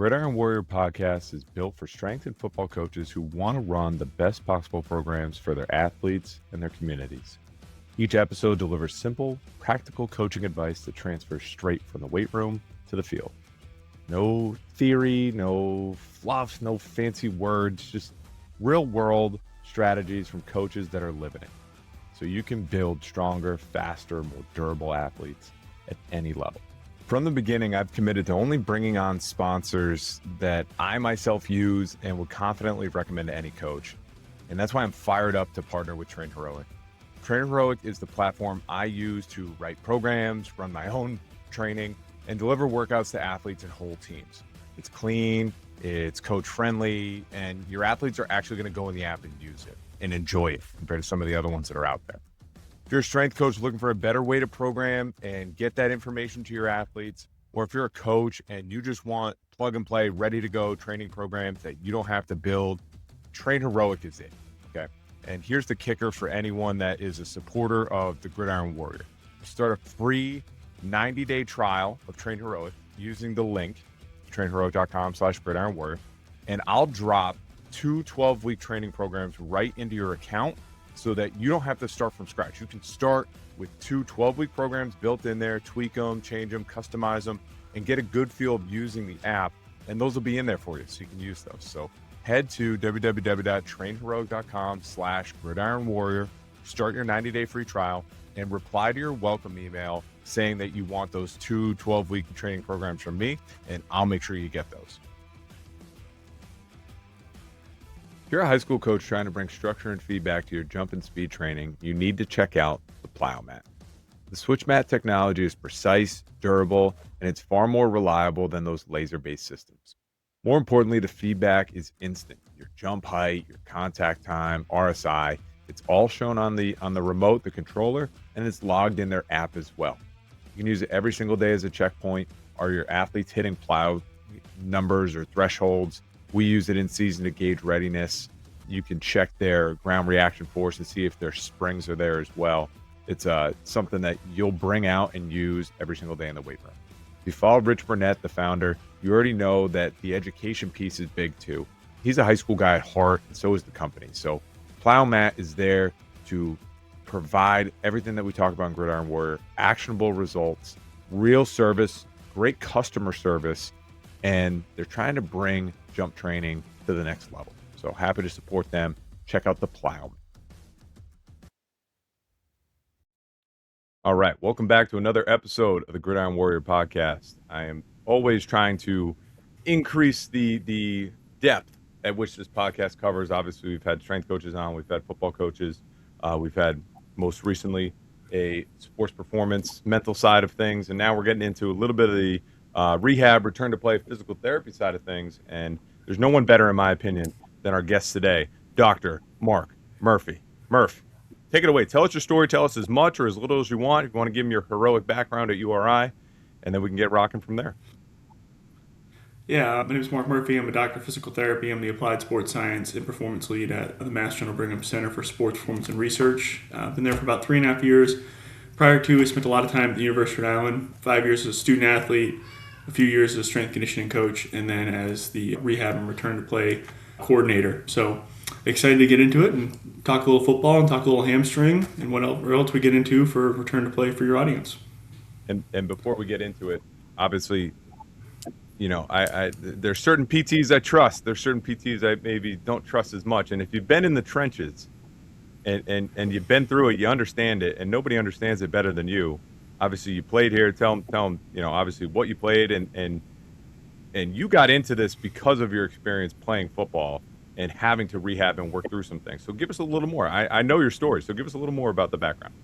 Gridiron Warrior podcast is built for strength and football coaches who want to run the best possible programs for their athletes and their communities. Each episode delivers simple, practical coaching advice that transfers straight from the weight room to the field. No theory, no fluff, no fancy words, just real world strategies from coaches that are living it. So you can build stronger, faster, more durable athletes at any level. From the beginning, I've committed to only bringing on sponsors that I myself use and would confidently recommend to any coach. And that's why I'm fired up to partner with Train Heroic. Train Heroic is the platform I use to write programs, run my own training, and deliver workouts to athletes and whole teams. It's clean, it's coach friendly, and your athletes are actually going to go in the app and use it and enjoy it compared to some of the other ones that are out there. If you're a strength coach looking for a better way to program and get that information to your athletes, or if you're a coach and you just want plug and play, ready to go training programs that you don't have to build, Train Heroic is it, okay? And here's the kicker for anyone that is a supporter of the Gridiron Warrior. Start a free 90-day trial of Train Heroic using the link, trainheroic.com/Gridiron Warrior, and I'll drop 2 12-week training programs right into your account so that you don't have to start from scratch. You can start with 2 12-week programs built in there, tweak them, change them, customize them, and get a good feel of using the app. And those will be in there for you so you can use those. So head to www.trainheroic.com/Gridiron Warrior, start your 90-day free trial, and reply to your welcome email saying that you want those 2 12-week training programs from me, and I'll make sure you get those. If you're a high school coach trying to bring structure and feedback to your jump and speed training, you need to check out the plow mat. The switch mat technology is precise, durable, and it's far more reliable than those laser-based systems. More importantly, the feedback is instant. Your jump height, your contact time, RSI, it's all shown on the remote, the controller, and it's logged in their app as well. You can use it every single day as a checkpoint. Are your athletes hitting plow numbers or thresholds? We use it in season to gauge readiness. You can check their ground reaction force and see if their springs are there as well. It's something that you'll bring out and use every single day in the weight room. If you follow Rich Burnett, the founder, you already know that the education piece is big too. He's a high school guy at heart, and so is the company. So Plow Mat is there to provide everything that we talk about in Gridiron Warrior, actionable results, real service, great customer service, and they're trying to bring jump training to the next level. So happy to support them. Check out the Plow. All right, welcome back to another episode of the Gridiron Warrior podcast. I am always trying to increase the depth at which this podcast covers. Obviously, we've had strength coaches on, we've had football coaches, we've had most recently a sports performance, mental side of things, and now we're getting into a little bit of the rehab, return to play, physical therapy side of things. And there's no one better, in my opinion, than our guest today, Dr. Mark Murphy. Murph, take it away. Tell us your story. Tell us as much or as little as you want. If you want to give me your heroic background at URI, and then we can get rocking from there. Yeah, my name is Mark Murphy. I'm a doctor of physical therapy. I'm the applied sports science and performance lead at the Mass General Brigham Center for Sports Performance and Research. I've been there for about 3.5 years. Prior to, I spent a lot of time at the University of Rhode Island, 5 years as a student athlete, a few years as a strength conditioning coach, and then as the rehab and return to play coordinator. So excited to get into it and talk a little football and talk a little hamstring and what else we get into for return to play for your audience. And before we get into it, obviously, you know, there's certain PTs I trust. There's certain PTs I maybe don't trust as much. And if you've been in the trenches and you've been through it, you understand it, and nobody understands it better than you. Obviously, you played here. Tell them, you know, obviously what you played, and you got into this because of your experience playing football and having to rehab and work through some things. So give us a little more. I know your story, so give us a little more about the background.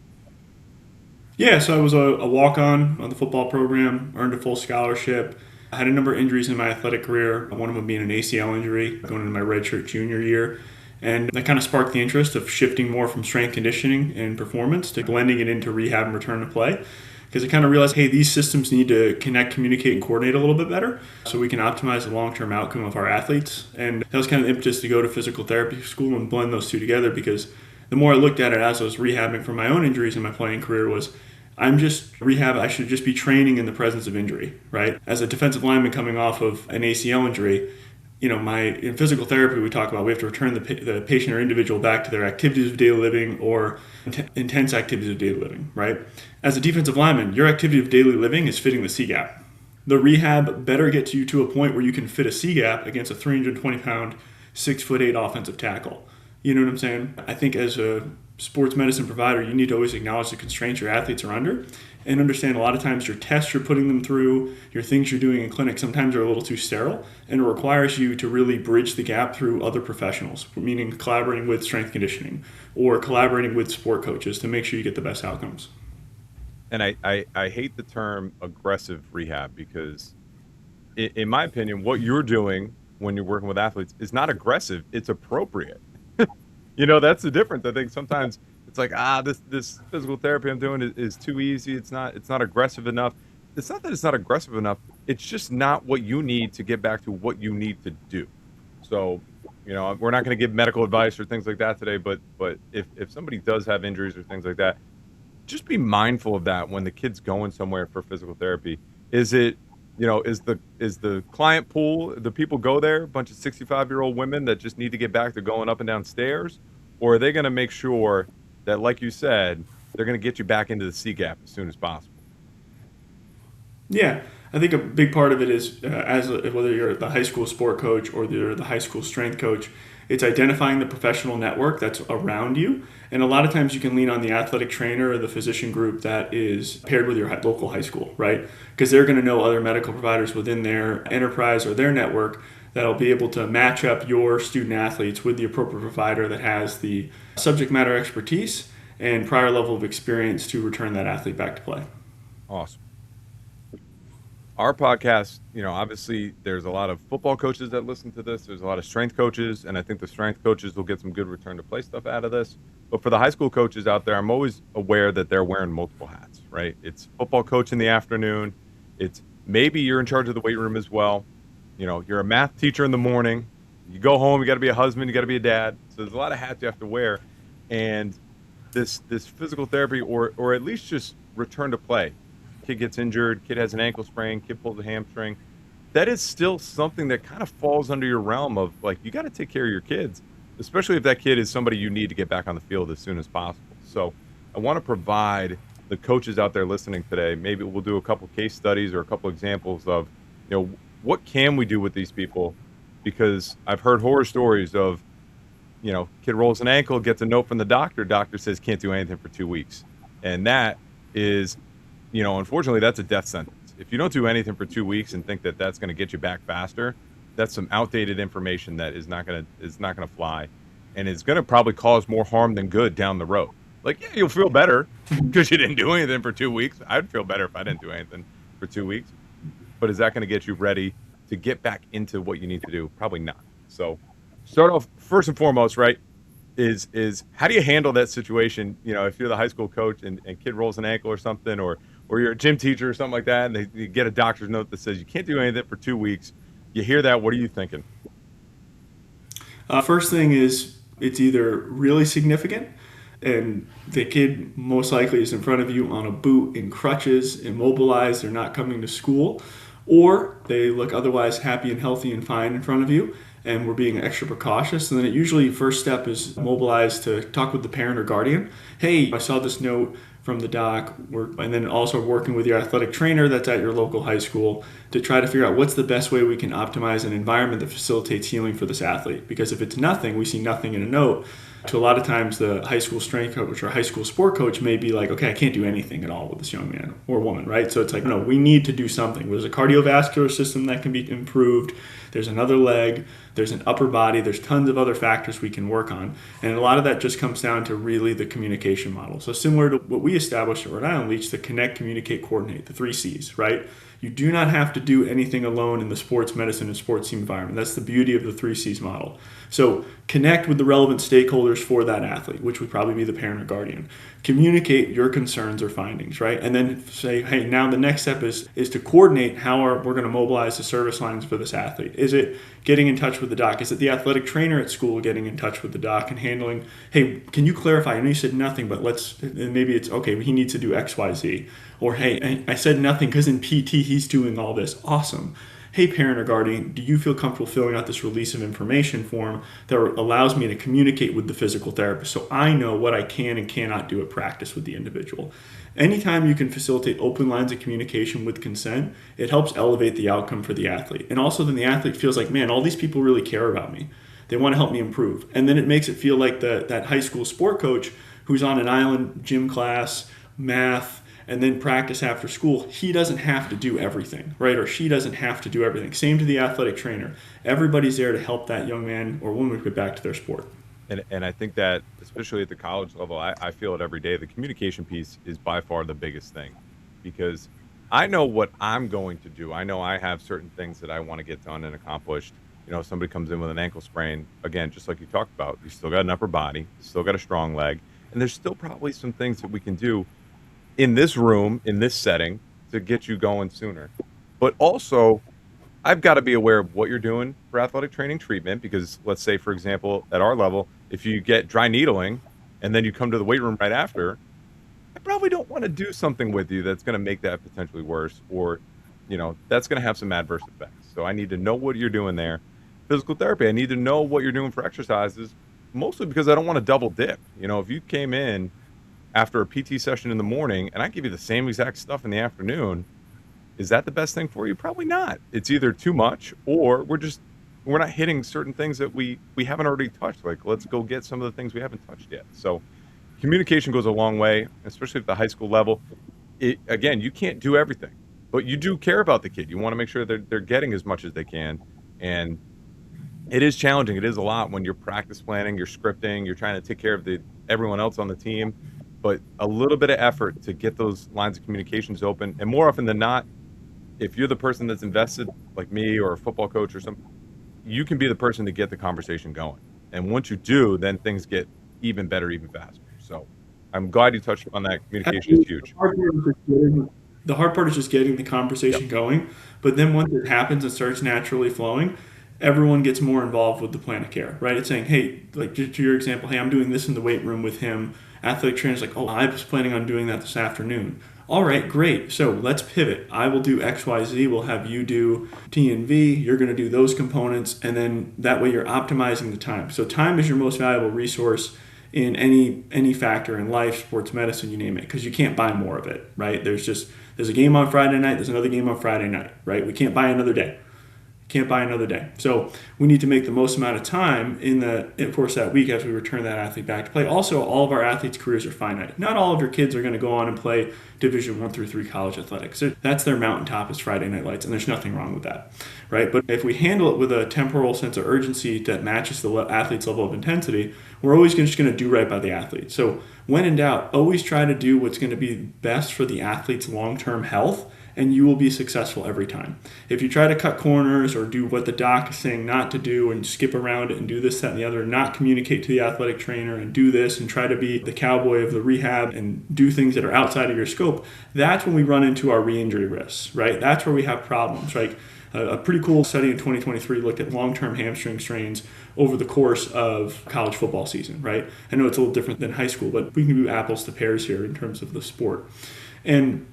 Yeah, so I was a walk-on the football program, earned a full scholarship. I had a number of injuries in my athletic career, one of them being an ACL injury going into my redshirt junior year. And that kind of sparked the interest of shifting more from strength conditioning and performance to blending it into rehab and return to play. Because I kind of realized, hey, these systems need to connect, communicate, and coordinate a little bit better so we can optimize the long-term outcome of our athletes. And that was kind of the impetus to go to physical therapy school and blend those two together, because the more I looked at it as I was rehabbing from my own injuries in my playing career was Rehab, I should just be training in the presence of injury, right? As a defensive lineman coming off of an ACL injury, in physical therapy, we talk about we have to return the patient or individual back to their activities of daily living or intense activities of daily living, right? As a defensive lineman, your activity of daily living is fitting the C-gap. The rehab better gets you to a point where you can fit a C-gap against a 320-pound, 6'8" offensive tackle. You know what I'm saying? I think as a sports medicine provider, you need to always acknowledge the constraints your athletes are under and understand a lot of times your tests you're putting them through, your things you're doing in clinic, sometimes are a little too sterile, and it requires you to really bridge the gap through other professionals, meaning collaborating with strength conditioning or collaborating with sport coaches to make sure you get the best outcomes. And I hate the term aggressive rehab because, in my opinion, what you're doing when you're working with athletes is not aggressive, it's appropriate. That's the difference. I think sometimes it's like, this physical therapy I'm doing is too easy. It's not aggressive enough. It's not that it's not aggressive enough. It's just not what you need to get back to what you need to do. So, we're not going to give medical advice or things like that today, but if somebody does have injuries or things like that, just be mindful of that when the kid's going somewhere for physical therapy. Is it, is the client pool, the people go there, a bunch of 65-year-old women that just need to get back to going up and down stairs? Or are they going to make sure that, like you said, they're going to get you back into the C-gap as soon as possible? Yeah, I think a big part of it is whether you're the high school sport coach or you're the high school strength coach, it's identifying the professional network that's around you. And a lot of times you can lean on the athletic trainer or the physician group that is paired with your local high school, right? Because they're going to know other medical providers within their enterprise or their network that'll be able to match up your student athletes with the appropriate provider that has the subject matter expertise and prior level of experience to return that athlete back to play. Awesome. Our podcast, obviously there's a lot of football coaches that listen to this. There's a lot of strength coaches, and I think the strength coaches will get some good return to play stuff out of this. But for the high school coaches out there, I'm always aware that they're wearing multiple hats, right? It's football coach in the afternoon. It's maybe you're in charge of the weight room as well. You're a math teacher in the morning. You go home, you got to be a husband, you got to be a dad. So there's a lot of hats you have to wear. And this physical therapy or at least just return to play. Kid gets injured, kid has an ankle sprain, kid pulls a hamstring. That is still something that kind of falls under your realm of, like, you got to take care of your kids, especially if that kid is somebody you need to get back on the field as soon as possible. So I want to provide the coaches out there listening today, maybe we'll do a couple case studies or a couple examples of, what can we do with these people? Because I've heard horror stories of, kid rolls an ankle, gets a note from the doctor says can't do anything for 2 weeks. And that is, unfortunately, that's a death sentence. If you don't do anything for 2 weeks and think that that's going to get you back faster, that's some outdated information that is not going to fly, and it's going to probably cause more harm than good down the road. Like, yeah, you'll feel better because you didn't do anything for 2 weeks. I'd feel better if I didn't do anything for 2 weeks. But is that going to get you ready to get back into what you need to do? Probably not. So start off first and foremost, right, is how do you handle that situation? If you're the high school coach and kid rolls an ankle or something, or you're a gym teacher or something like that, and you get a doctor's note that says you can't do anything for 2 weeks. You hear that, what are you thinking? First thing is it's either really significant and the kid most likely is in front of you on a boot, in crutches, immobilized, they're not coming to school, or they look otherwise happy and healthy and fine in front of you, and we're being extra precautious. And then first step is mobilize to talk with the parent or guardian. Hey, I saw this note from the doc, and then also working with your athletic trainer that's at your local high school to try to figure out what's the best way we can optimize an environment that facilitates healing for this athlete. Because if it's nothing, we see nothing in a note, to a lot of times the high school strength coach or high school sport coach may be like, okay, I can't do anything at all with this young man or woman, right? So it's like, no, we need to do something. There's a cardiovascular system that can be improved. There's another leg. There's an upper body. There's tons of other factors we can work on. And a lot of that just comes down to really the communication model. So similar to what we established at Rhode Island Leach, the connect, communicate, coordinate, the 3 C's, right? You do not have to do anything alone in the sports medicine and sports team environment. That's the beauty of the 3 C's model. So connect with the relevant stakeholders for that athlete, which would probably be the parent or guardian. Communicate your concerns or findings, right? And then say, hey, now the next step is to coordinate how we're going to mobilize the service lines for this athlete. Is it getting in touch with the doc? Is it the athletic trainer at school getting in touch with the doc and handling, hey, can you clarify? I know you said nothing, but maybe it's, okay, he needs to do X, Y, Z. Or, hey, I said nothing because in PT he's doing all this. Awesome. Hey, parent or guardian, do you feel comfortable filling out this release of information form that allows me to communicate with the physical therapist so I know what I can and cannot do at practice with the individual? Anytime you can facilitate open lines of communication with consent, it helps elevate the outcome for the athlete. And also then the athlete feels like, man, all these people really care about me. They want to help me improve. And then it makes it feel like that high school sport coach who's on an island gym class, math, and then practice after school, he doesn't have to do everything, right? Or she doesn't have to do everything. Same to the athletic trainer. Everybody's there to help that young man or woman get back to their sport. And I think that, especially at the college level, I feel it every day. The communication piece is by far the biggest thing, because I know what I'm going to do. I know I have certain things that I want to get done and accomplished. If somebody comes in with an ankle sprain, again, just like you talked about, you still got an upper body, you still got a strong leg, and there's still probably some things that we can do in this room, in this setting, to get you going sooner. But also, I've got to be aware of what you're doing for athletic training treatment, because let's say, for example, at our level, if you get dry needling and then you come to the weight room right after, I probably don't want to do something with you that's going to make that potentially worse, or, that's going to have some adverse effects. So I need to know what you're doing there. Physical therapy, I need to know what you're doing for exercises, mostly because I don't want to double dip. If you came in after a PT session in the morning and I give you the same exact stuff in the afternoon, is that the best thing for you? Probably not. It's either too much, or we're not hitting certain things that we haven't already touched. Like, let's go get some of the things we haven't touched yet. So communication goes a long way, especially at the high school level. Again, you can't do everything, but you do care about the kid. You want to make sure they're getting as much as they can. And it is challenging. It is a lot when you're practice planning, you're scripting, you're trying to take care of everyone else on the team. But a little bit of effort to get those lines of communications open. And more often than not, if you're the person that's invested, like me or a football coach or something, you can be the person to get the conversation going. And once you do, then things get even better, even faster. So I'm glad you touched on that. Communication is huge. The hard part is just getting the conversation going. But then once it happens and starts naturally flowing, everyone gets more involved with the plan of care, right? It's saying, hey, like to your example, hey, I'm doing this in the weight room with him. Athletic trainer's like, oh, I was planning on doing that this afternoon. All right, great. So let's pivot. I will do X, Y, Z. We'll have you do T and V. You're going to do those components. And then that way you're optimizing the time. So time is your most valuable resource in any factor in life, sports medicine, you name it, because you can't buy more of it, right? There's a game on Friday night. There's another game on Friday night, right? We can't buy another day. Can't buy another day. So we need to make the most amount of time in the course that week as we return that athlete back to play. Also, all of our athletes' careers are finite. Not all of your kids are going to go on and play Division 1 through 3 college athletics. That's their mountaintop, is Friday Night Lights, and there's nothing wrong with that, right? But if we handle it with a temporal sense of urgency that matches the athlete's level of intensity, we're always just going to do right by the athlete. So when in doubt, always try to do what's going to be best for the athlete's long-term health, and you will be successful every time. If you try to cut corners or do what the doc is saying not to do and skip around it and do this, that, and the other, and not communicate to the athletic trainer and do this and try to be the cowboy of the rehab and do things that are outside of your scope, that's when we run into our re-injury risks, right? That's where we have problems, right? A pretty cool study in 2023 looked at long-term hamstring strains over the course of college football season, right? I know it's a little different than high school, but we can do apples to pears here in terms of the sport. And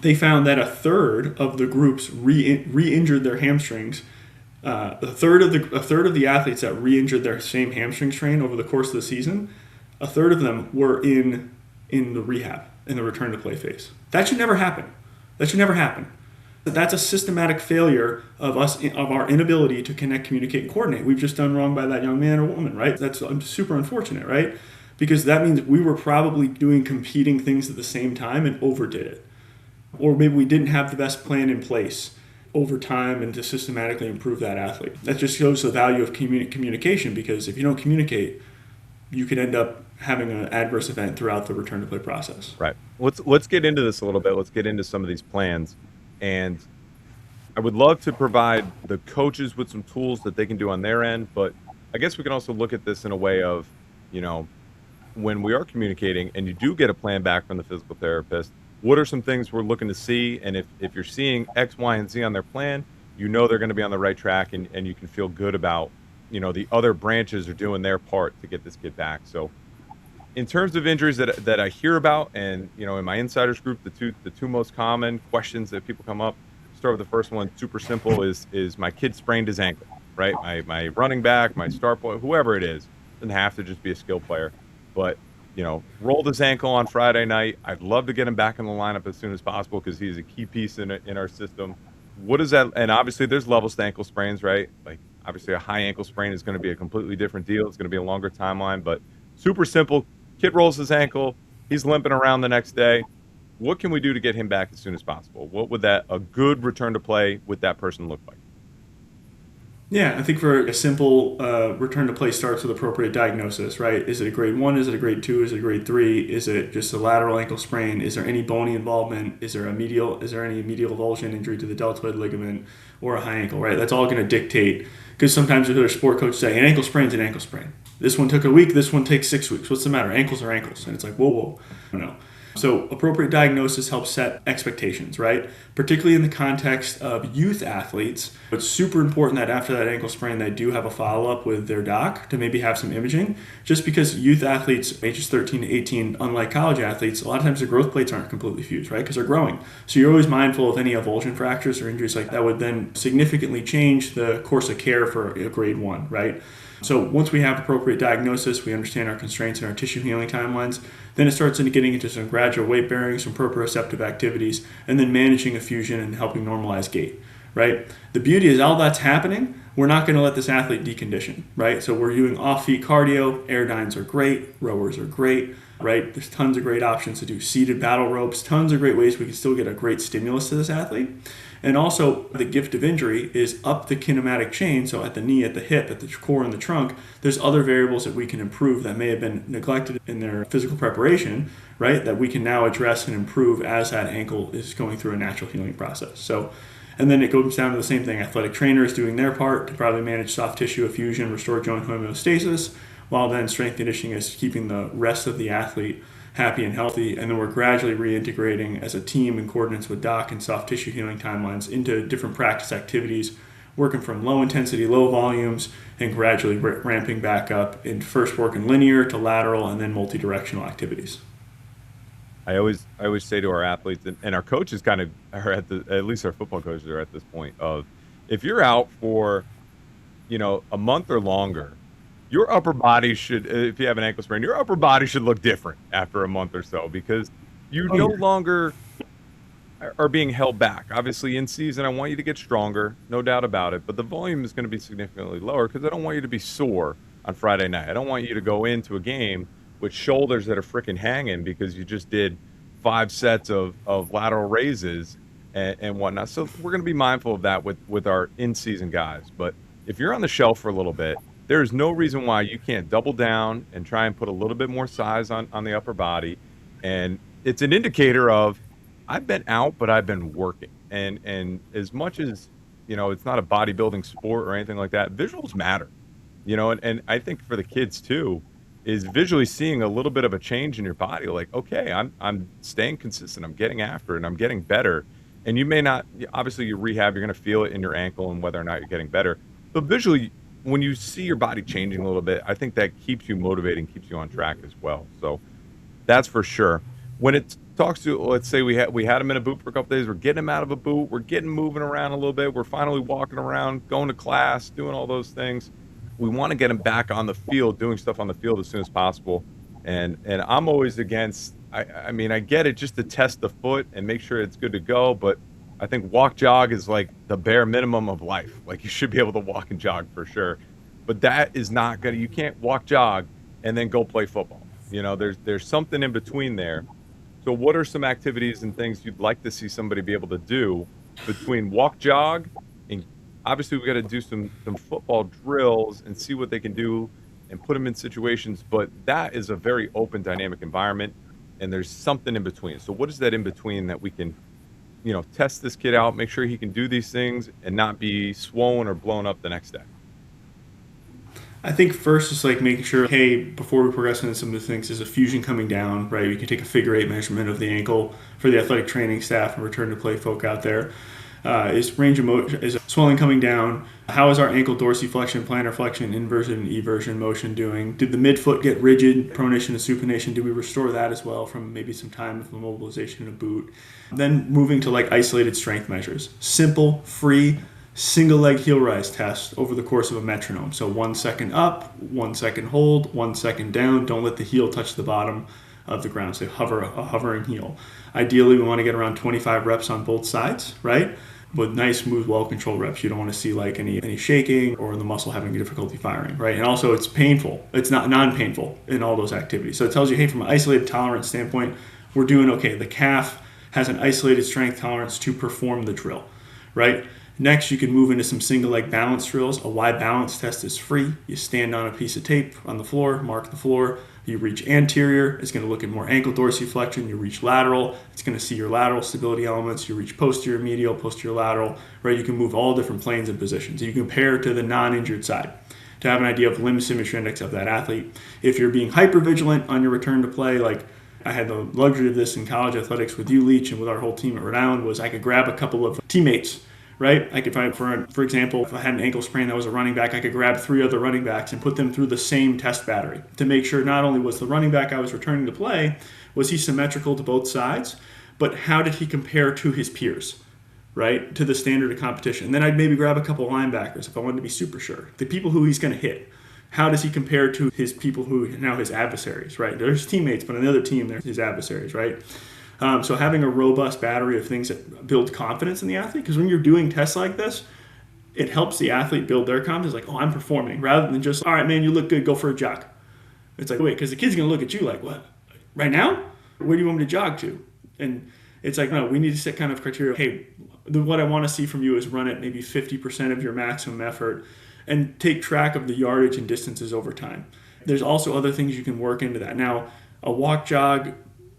they found that a third of the groups re-injured their hamstrings. A third of the athletes that re-injured their same hamstring strain over the course of the season, a third of them were in the rehab, in the return to play phase. That should never happen. That's a systematic failure of our inability to connect, communicate, and coordinate. We've just done wrong by that young man or woman, right? That's super unfortunate, right? Because that means we were probably doing competing things at the same time and overdid it. Or maybe we didn't have the best plan in place over time and to systematically improve that athlete. That just shows the value of communication, because if you don't communicate, you could end up having an adverse event throughout the return to play process. Right. Let's get into this a little bit. Let's get into some of these plans. And I would love to provide the coaches with some tools that they can do on their end, but I guess we can also look at this in a way of, when we are communicating and you do get a plan back from the physical therapist, what are some things we're looking to see? And if you're seeing X, Y, and Z on their plan, you know they're going to be on the right track, and you can feel good about, the other branches are doing their part to get this kid back. So in terms of injuries that I hear about, and in my insiders group, the two most common questions that people come up. Start with the first one. Super simple. Is my kid sprained his ankle? Right. My running back, my start boy, whoever it is, doesn't have to just be a skill player, but rolled his ankle on Friday night. I'd love to get him back in the lineup as soon as possible because he's a key piece in our system. What is that? And obviously, there's levels to ankle sprains, right? Like obviously, a high ankle sprain is going to be a completely different deal. It's going to be a longer timeline, but super simple. Kid rolls his ankle. He's limping around the next day. What can we do to get him back as soon as possible? What would a good return to play with that person look like? Yeah, I think for a simple return to play starts with appropriate diagnosis, right? Is it a grade 1? Is it a grade 2? Is it a grade 3? Is it just a lateral ankle sprain? Is there any bony involvement? Is there any medial avulsion injury to the deltoid ligament or a high ankle, right? That's all going to dictate, because sometimes you'll hear a sport coach say, an ankle sprain's an ankle sprain. This one took a week, this one takes 6 weeks. What's the matter? Ankles are ankles. And it's like, whoa. No. So appropriate diagnosis helps set expectations, right? Particularly in the context of youth athletes. It's super important that after that ankle sprain, they do have a follow-up with their doc to maybe have some imaging. Just because youth athletes, ages 13 to 18, unlike college athletes, a lot of times their growth plates aren't completely fused, right? Because they're growing. So you're always mindful of any avulsion fractures or injuries like that would then significantly change the course of care for a grade 1, right? So once we have appropriate diagnosis, we understand our constraints and our tissue healing timelines, then it starts getting into some gradual weight bearing, some proprioceptive activities, and then managing a fusion and helping normalize gait, right? The beauty is all that's happening, we're not going to let this athlete decondition, right? So we're doing off-feet cardio, airdynes are great, rowers are great, right? There's tons of great options to do seated battle ropes, tons of great ways we can still get a great stimulus to this athlete. And also, the gift of injury is up the kinematic chain. So at the knee, at the hip, at the core, and the trunk, there's other variables that we can improve that may have been neglected in their physical preparation, right? That we can now address and improve as that ankle is going through a natural healing process. So, and then it goes down to the same thing. Athletic trainers doing their part to probably manage soft tissue effusion, restore joint homeostasis, while then strength conditioning is keeping the rest of the athlete happy and healthy, and then we're gradually reintegrating as a team in coordinates with doc and soft tissue healing timelines into different practice activities, working from low intensity, low volumes, and gradually ramping back up in first working linear to lateral and then multi-directional activities. I always say to our athletes, and our coaches kind of are at least our football coaches are at this point of, if you're out for a month or longer, your upper body should, if you have an ankle sprain, your upper body should look different after a month or so, because you no longer are being held back. Obviously, in season, I want you to get stronger, no doubt about it, but the volume is going to be significantly lower because I don't want you to be sore on Friday night. I don't want you to go into a game with shoulders that are freaking hanging because you just did 5 sets of lateral raises and whatnot. So we're going to be mindful of that with our in-season guys. But if you're on the shelf for a little bit, there's no reason why you can't double down and try and put a little bit more size on the upper body. And it's an indicator of, I've been out, but I've been working. And as much as, it's not a bodybuilding sport or anything like that, visuals matter, and I think for the kids too, is visually seeing a little bit of a change in your body. Like, okay, I'm staying consistent. I'm getting after it and I'm getting better. And you may not, obviously your rehab, you're going to feel it in your ankle and whether or not you're getting better. But visually, when you see your body changing a little bit, I think that keeps you motivating, keeps you on track as well. So that's for sure. When it talks to, let's say we had him in a boot for a couple days, we're getting him out of a boot, we're getting moving around a little bit, we're finally walking around, going to class, doing all those things. We want to get him back on the field, doing stuff on the field as soon as possible. And I'm always against, I mean, I get it just to test the foot and make sure it's good to go, but I think walk jog is like the bare minimum of life. Like, you should be able to walk and jog for sure, but that is not gonna, you can't walk jog and then go play football. There's something in between there. So what are some activities and things you'd like to see somebody be able to do between walk jog and, obviously we got to do some football drills and see what they can do and put them in situations, but that is a very open dynamic environment and there's something in between. So what is that in between that we can test this kid out, make sure he can do these things and not be swollen or blown up the next day? I think first it's like making sure, hey, before we progress into some of the things, is a fusion coming down, right? We can take a figure 8 measurement of the ankle for the athletic training staff and return to play folk out there. Is range of motion, is swelling coming down? How is our ankle dorsiflexion, plantar flexion, inversion, and eversion motion doing? Did the midfoot get rigid, pronation and supination? Did we restore that as well from maybe some time of immobilization in a boot? Then moving to like isolated strength measures. Simple, free, single leg heel rise test over the course of a metronome. So 1 second up, 1 second hold, 1 second down. Don't let the heel touch the bottom of the ground. So a hovering heel. Ideally, we want to get around 25 reps on both sides, right? With nice, smooth, well-controlled reps. You don't want to see like any shaking or the muscle having difficulty firing, right? And also it's painful. It's not non-painful in all those activities. So it tells you, hey, from an isolated tolerance standpoint, we're doing okay. The calf has an isolated strength tolerance to perform the drill, right? Next, you can move into some single leg balance drills. A Y balance test is free. You stand on a piece of tape on the floor, mark the floor. You reach anterior, it's going to look at more ankle dorsiflexion. You reach lateral, it's going to see your lateral stability elements. You reach posterior medial, posterior lateral, right? You can move all different planes and positions. You compare to the non-injured side to have an idea of limb symmetry index of that athlete. If you're being hypervigilant on your return to play, like I had the luxury of this in college athletics with you, Leach, and with our whole team at Rhode Island, was I could grab a couple of teammates, right? I could find, for example, if I had an ankle sprain that was a running back, I could grab 3 other running backs and put them through the same test battery to make sure not only was the running back I was returning to play, was he symmetrical to both sides, but how did he compare to his peers, right? To the standard of competition. And then I'd maybe grab a couple of linebackers if I wanted to be super sure. The people who he's going to hit. How does he compare to his people who now his adversaries, right? They're his teammates, but on the other team, they're his adversaries, right? So having a robust battery of things that build confidence in the athlete, because when you're doing tests like this, it helps the athlete build their confidence, like, oh, I'm performing, rather than just, all right, man, you look good, go for a jog. It's like, wait, because the kid's going to look at you like, what, right now? Where do you want me to jog to? And it's like, no, we need to set kind of criteria. Hey, what I want to see from you is run at maybe 50% of your maximum effort and take track of the yardage and distances over time. There's also other things you can work into that. Now, a walk jog,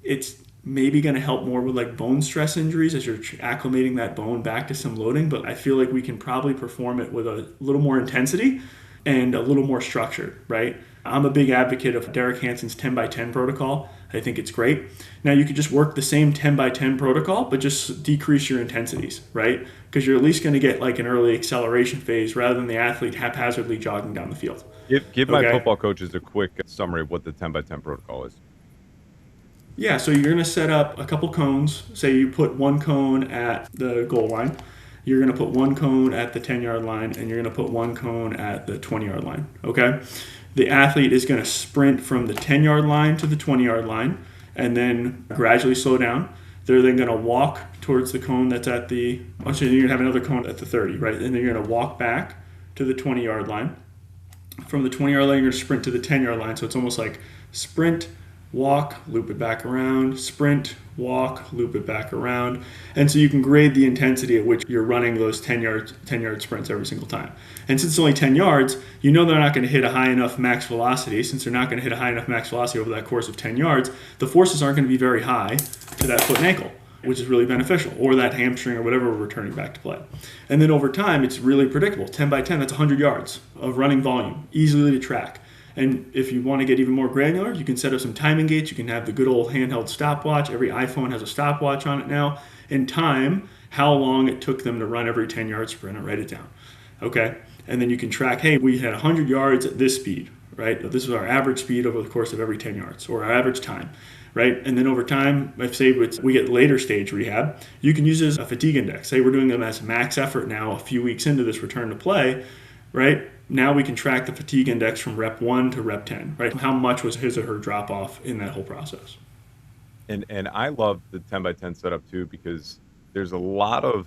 it's maybe going to help more with like bone stress injuries as you're acclimating that bone back to some loading, but I feel like we can probably perform it with a little more intensity and a little more structured, right? I'm a big advocate of Derek Hansen's 10 by 10 protocol. I think it's great. Now you could just work the same 10 by 10 protocol, but just decrease your intensities, right? Because you're at least going to get like an early acceleration phase rather than the athlete haphazardly jogging down the field. Give my football coaches a quick summary of what the 10 by 10 protocol is. Yeah, so you're going to set up a couple cones. Say you put one cone at the goal line. You're going to put one cone at the 10-yard line, and you're going to put one cone at the 20-yard line, okay? The athlete is going to sprint from the 10-yard line to the 20-yard line and then gradually slow down. They're then going to walk towards the cone that's at the, actually you're going to have another cone at the 30, right? And then you're going to walk back to the 20-yard line. From the 20-yard line, you're going to sprint to the 10-yard line. So it's almost like sprint, walk, loop it back around, sprint, walk, loop it back around. And so you can grade the intensity at which you're running those 10-yard sprints every single time. And since it's only 10 yards, you know they're not going to hit a high enough max velocity. Since they're not going to hit a high enough max velocity over that course of 10 yards, the forces aren't going to be very high to that foot and ankle, which is really beneficial, or that hamstring or whatever we're returning back to play. And then over time, it's really predictable. 10 by 10, that's 100 yards of running volume, easily to track. And if you want to get even more granular, you can set up some timing gates. You can have the good old handheld stopwatch. Every iPhone has a stopwatch on it now. And time how long it took them to run every 10-yard sprint and write it down. Okay? And then you can track, hey, we had 100 yards at this speed, right? This is our average speed over the course of every 10 yards, or our average time, right? And then over time, if say we get later stage rehab, you can use this as a fatigue index. Say we're doing them as max effort now a few weeks into this return to play, right? Now we can track the fatigue index from rep 1 to rep 10, right? How much was his or her drop off in that whole process? And I love the 10 by 10 setup too, because there's a lot of,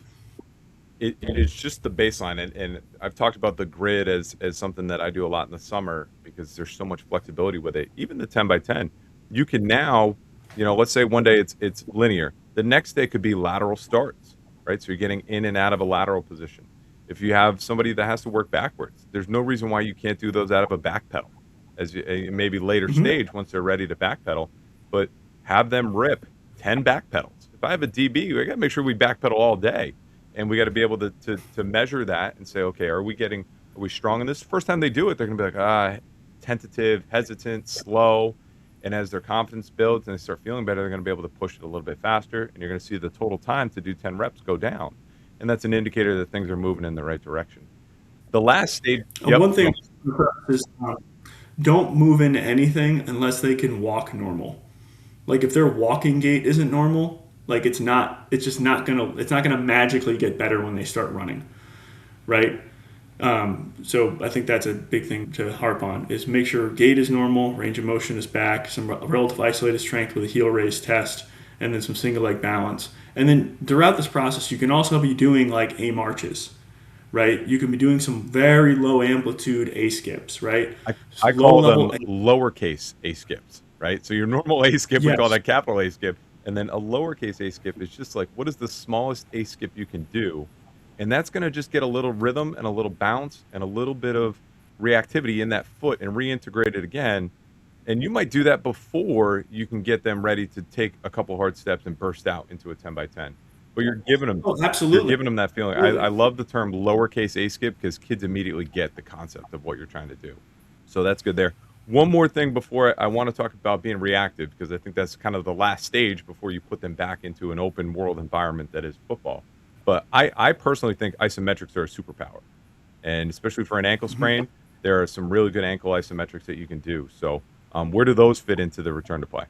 it is just the baseline. And I've talked about the grid as something that I do a lot in the summer because there's so much flexibility with it. Even the 10 by 10, you can now, let's say one day it's linear. The next day could be lateral starts, right? So you're getting in and out of a lateral position. If you have somebody that has to work backwards, there's no reason why you can't do those out of a back pedal as maybe later stage once they're ready to back pedal, but have them rip 10 back pedals. If I have a DB, I got to make sure we back pedal all day, and we got to be able to measure that and say, okay, are we strong in this? First time they do it, they're going to be like, tentative, hesitant, slow. And as their confidence builds and they start feeling better, they're going to be able to push it a little bit faster, and you're going to see the total time to do 10 reps go down. and that's an indicator that things are moving in the right direction. The last stage, One thing is don't move into anything unless they can walk normal. Like if their walking gait isn't normal, like it's just not gonna magically get better when they start running, right? So I think that's a big thing to harp on is make sure gait is normal, range of motion is back, some relative isolated strength with a heel raise test, and then some single leg balance. And then throughout this process, you can also be doing like A marches, right? You can be doing some very low amplitude A skips, right? I Low call them level. lowercase a skips, right? So your normal a skip, we call Yes. that capital A skip, and then a lowercase a skip is just like what is the smallest a skip you can do, and that's going to just get a little rhythm and a little bounce and a little bit of reactivity in that foot and reintegrate it again. And you might do that before you can get them ready to take a couple hard steps and burst out into a 10 by 10. But Oh, you're absolutely. giving them that feeling. I love the term lowercase a skip because kids immediately get the concept of what you're trying to do. So that's good there. One more thing before I want to talk about being reactive because I think that's kind of the last stage before you put them back into an open world environment that is football. But I personally think isometrics are a superpower. And especially for an ankle sprain, there are some really good ankle isometrics that you can do. So where do those fit into the return to play?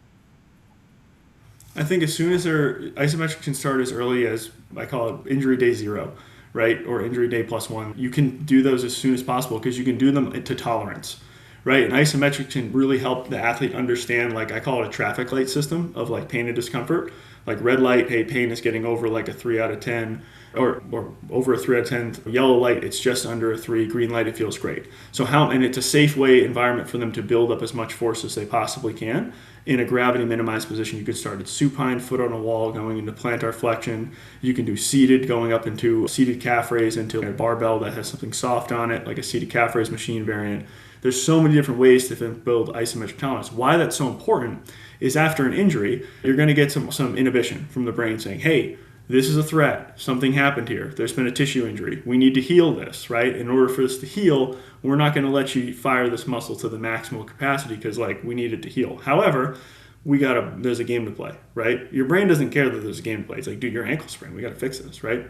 I think as soon as their isometrics can start as early as I call it injury day zero, right, or injury day +1. You can do those as soon as possible because you can do them to tolerance, right? And isometrics can really help the athlete understand, like I call it a traffic light system of like pain and discomfort. Like red light, hey, pain is getting over like a 3 out of 10, or over a 3 out of 10. Yellow light, it's just under a 3. Green light, it feels great. So and it's a safe environment for them to build up as much force as they possibly can in a gravity minimized position. You could start at supine, foot on a wall, going into plantar flexion. You can do seated, going up into seated calf raise into a barbell that has something soft on it, like a seated calf raise machine variant. There's so many different ways to build isometric tolerance. Why that's so important is after an injury, you're going to get some inhibition from the brain saying, hey, this is a threat. Something happened here. There's been a tissue injury. We need to heal this, right? In order for this to heal, we're not going to let you fire this muscle to the maximal capacity because, like, we need it to heal. However, there's a game to play, right? Your brain doesn't care that there's a game to play. It's like, dude, your ankle sprain. We got to fix this, right?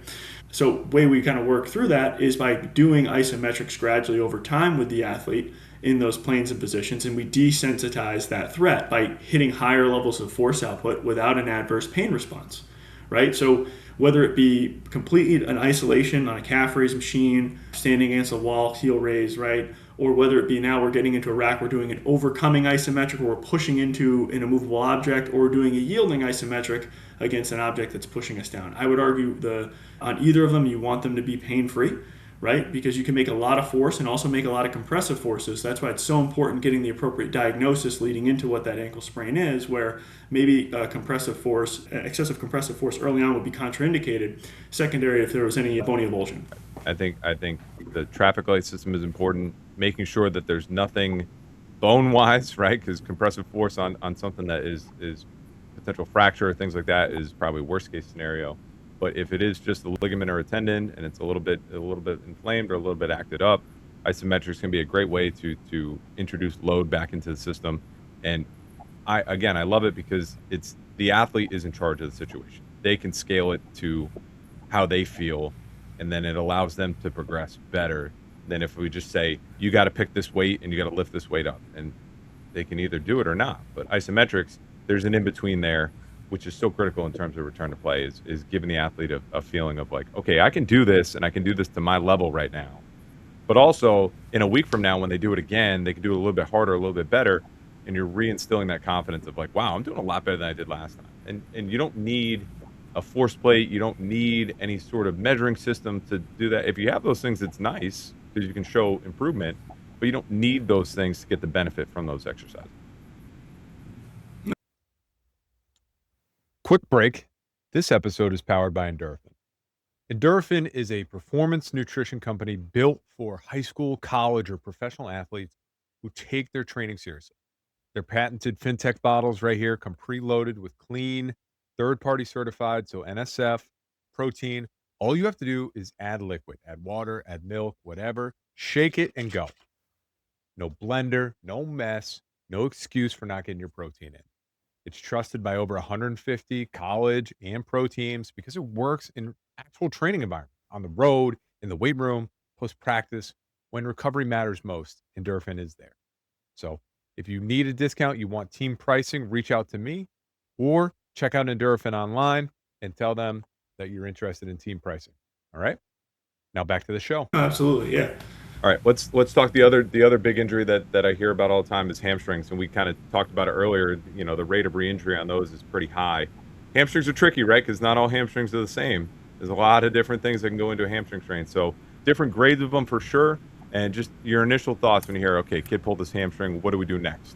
So, way we kind of work through that is by doing isometrics gradually over time with the athlete in those planes and positions, and we desensitize that threat by hitting higher levels of force output without an adverse pain response, right? So whether it be completely an isolation on a calf raise machine, standing against a wall, heel raise, right? Or whether it be now we're getting into a rack, we're doing an overcoming isometric, or we're pushing into an immovable object, or we're doing a yielding isometric against an object that's pushing us down. I would argue on either of them, you want them to be pain-free, right? Because you can make a lot of force and also make a lot of compressive forces. That's why it's so important getting the appropriate diagnosis leading into what that ankle sprain is, where maybe excessive compressive force early on would be contraindicated. Secondary, if there was any bony avulsion. I think the traffic light system is important, making sure that there's nothing bone-wise, right? Because compressive force on something that is potential fracture or things like that is probably worst case scenario. But if it is just a ligament or a tendon and it's a little bit inflamed or a little bit acted up, isometrics can be a great way to introduce load back into the system. And I love it because it's the athlete is in charge of the situation. They can scale it to how they feel, and then it allows them to progress better than if we just say, you got to pick this weight and you got to lift this weight up. And they can either do it or not. But isometrics, there's an in-between there, which is so critical in terms of return to play, is giving the athlete a feeling of like, okay, I can do this and I can do this to my level right now. But also in a week from now, when they do it again, they can do it a little bit harder, a little bit better. And you're reinstilling that confidence of like, wow, I'm doing a lot better than I did last time. And you don't need a force plate. You don't need any sort of measuring system to do that. If you have those things, it's nice because you can show improvement, but you don't need those things to get the benefit from those exercises. Quick break. This episode is powered by Endorphin. Endorphin is a performance nutrition company built for high school, college, or professional athletes who take their training seriously. Their patented FinTech bottles right here come preloaded with clean, third-party certified, so NSF, protein. All you have to do is add liquid, add water, add milk, whatever, shake it and go. No blender, no mess, no excuse for not getting your protein in. It's trusted by over 150 college and pro teams because it works in actual training environment, on the road, in the weight room, post practice, when recovery matters most, Endorphin is there. So if you need a discount, you want team pricing, reach out to me or check out Endorphin online and tell them that you're interested in team pricing. All right. Now back to the show. Absolutely, yeah. All right, let's talk the other big injury that I hear about all the time is hamstrings, and we kind of talked about it earlier. You know, the rate of re-injury on those is pretty high. Hamstrings are tricky, right? Because not all hamstrings are the same. There's a lot of different things that can go into a hamstring strain. So different grades of them for sure. And just your initial thoughts when you hear, okay, kid pulled this hamstring. What do we do next?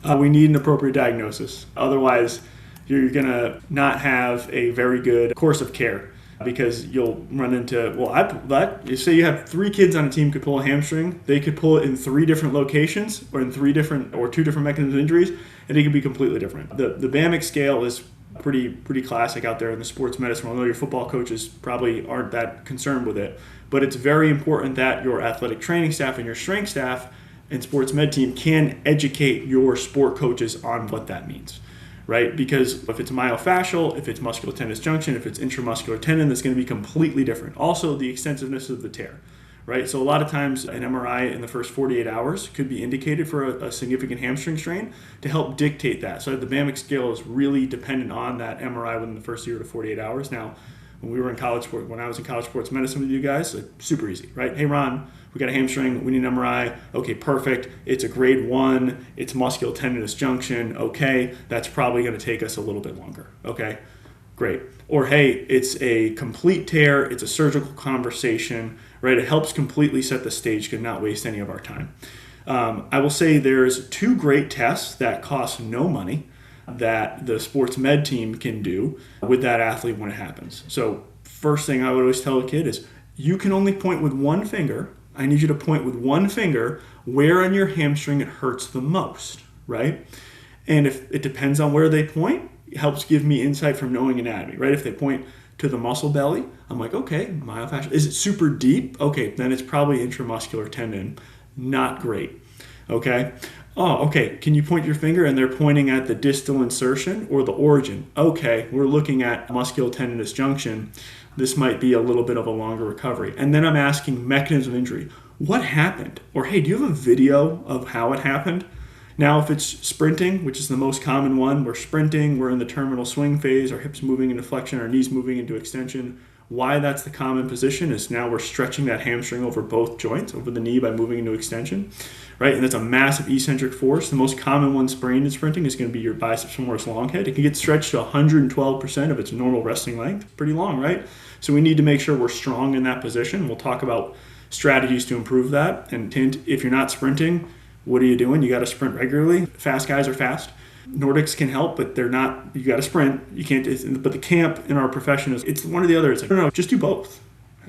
We need an appropriate diagnosis. Otherwise, you're going to not have a very good course of care because you'll run into, you say you have 3 kids on a team could pull a hamstring. They could pull it in 3 different locations or in 2 different mechanisms of injuries, and it could be completely different. The BAMIC scale is pretty classic out there in the sports medicine, although your football coaches probably aren't that concerned with it. But it's very important that your athletic training staff and your strength staff and sports med team can educate your sport coaches on what that means, right? Because if it's myofascial, if it's musculotendinous junction, if it's intramuscular tendon, that's going to be completely different. Also, the extensiveness of the tear, right? So a lot of times an MRI in the first 48 hours could be indicated for a significant hamstring strain to help dictate that. So the BAMIC scale is really dependent on that MRI within the first 0 to 48 hours. Now, when I was in college sports medicine with you guys, super easy, right? Hey, Ron, we got a hamstring, we need an MRI. Okay, perfect. It's a grade 1, it's musculotendinous junction. Okay, that's probably going to take us a little bit longer. Okay, great. Or hey, it's a complete tear, it's a surgical conversation, right? It helps completely set the stage to not waste any of our time. I will say there's 2 great tests that cost no money that the sports med team can do with that athlete when it happens. So first thing I would always tell a kid is you can only point with one finger. I need you to point with one finger where on your hamstring it hurts the most, right? And if it depends on where they point, it helps give me insight from knowing anatomy, right? If they point to the muscle belly, I'm like, okay, myofascial. Is it super deep? Okay, then it's probably intramuscular tendon. Not great, okay? Oh, okay, can you point your finger? And they're pointing at the distal insertion or the origin. Okay, we're looking at musculotendinous junction. This might be a little bit of a longer recovery. And then I'm asking mechanism of injury. What happened? Or hey, do you have a video of how it happened? Now, if it's sprinting, which is the most common one, we're sprinting, we're in the terminal swing phase, our hips moving into flexion, our knees moving into extension. Why that's the common position is now we're stretching that hamstring over both joints, over the knee by moving into extension, right? And that's a massive eccentric force. The most common one sprained in sprinting is going to be your biceps femoris long head. It can get stretched to 112% of its normal resting length. Pretty long, right? So we need to make sure we're strong in that position. We'll talk about strategies to improve that. And if you're not sprinting, what are you doing? You got to sprint regularly. Fast guys are fast. Nordics can help, but they're not. You got to sprint. You can't. But the camp in our profession is it's one or the other. It's like no, just do both.